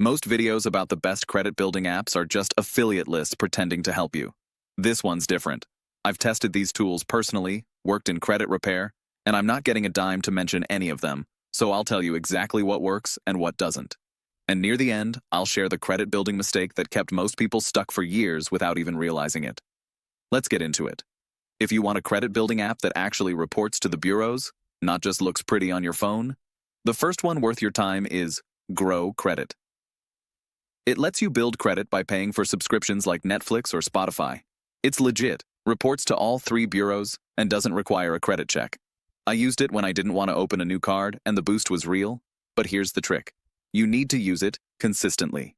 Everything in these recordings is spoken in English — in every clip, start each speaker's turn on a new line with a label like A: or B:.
A: Most videos about the best credit building apps are just affiliate lists pretending to help you. This one's different. I've tested these tools personally, worked in credit repair, and I'm not getting a dime to mention any of them, so I'll tell you exactly what works and what doesn't. And near the end, I'll share the credit building mistake that kept most people stuck for years without even realizing it. Let's get into it. If you want a credit building app that actually reports to the bureaus, not just looks pretty on your phone, the first one worth your time is Grow Credit. It lets you build credit by paying for subscriptions like Netflix or Spotify. It's legit, reports to all 3 bureaus, and doesn't require a credit check. I used it when I didn't want to open a new card and the boost was real, but here's the trick. You need to use it consistently.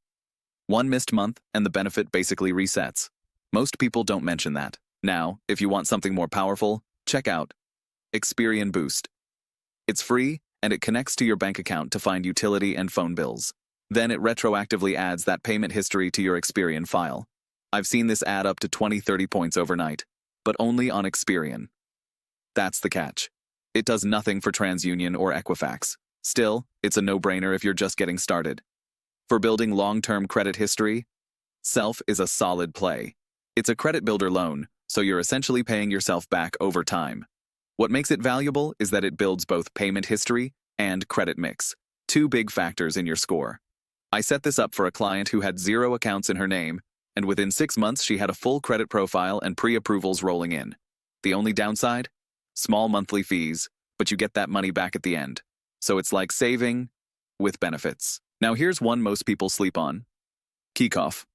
A: One missed month and the benefit basically resets. Most people don't mention that. Now, if you want something more powerful, check out Experian Boost. It's free and it connects to your bank account to find utility and phone bills. Then it retroactively adds that payment history to your Experian file. I've seen this add up to 20-30 points overnight, but only on Experian. That's the catch. It does nothing for TransUnion or Equifax. Still, it's a no-brainer if you're just getting started. For building long-term credit history, Self is a solid play. It's a credit builder loan, so you're essentially paying yourself back over time. What makes it valuable is that it builds both payment history and credit mix, 2 big factors in your score. I set this up for a client who had 0 accounts in her name, and within 6 months she had a full credit profile and pre-approvals rolling in. The only downside? Small monthly fees, but you get that money back at the end. So it's like saving with benefits. Now here's one most people sleep on. Kickoff.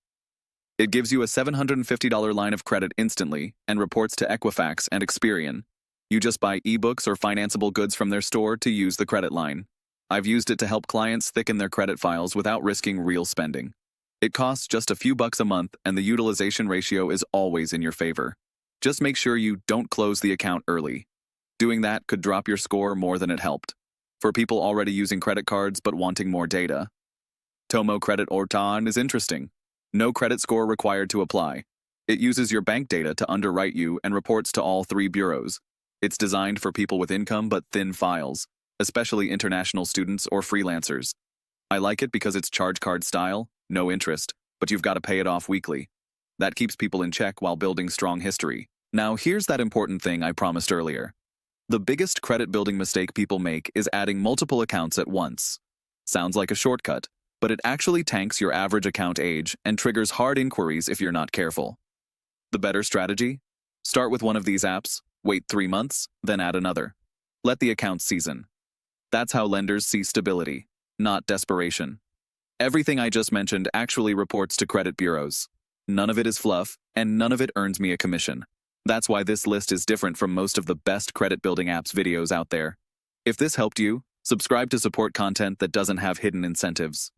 A: It gives you a $750 line of credit instantly and reports to Equifax and Experian. You just buy ebooks or financeable goods from their store to use the credit line. I've used it to help clients thicken their credit files without risking real spending. It costs just a few bucks a month and the utilization ratio is always in your favor. Just make sure you don't close the account early. Doing that could drop your score more than it helped. For people already using credit cards but wanting more data, Tomo Credit Orton is interesting. No credit score required to apply. It uses your bank data to underwrite you and reports to all 3 bureaus. It's designed for people with income but thin files, especially international students or freelancers. I like it because it's charge card style, no interest, but you've got to pay it off weekly. That keeps people in check while building strong history. Now here's that important thing I promised earlier. The biggest credit building mistake people make is adding multiple accounts at once. Sounds like a shortcut, but it actually tanks your average account age and triggers hard inquiries if you're not careful. The better strategy? Start with one of these apps, wait 3 months, then add another. Let the account season. That's how lenders see stability, not desperation. Everything I just mentioned actually reports to credit bureaus. None of it is fluff, and none of it earns me a commission. That's why this list is different from most of the best credit building apps videos out there. If this helped you, subscribe to support content that doesn't have hidden incentives.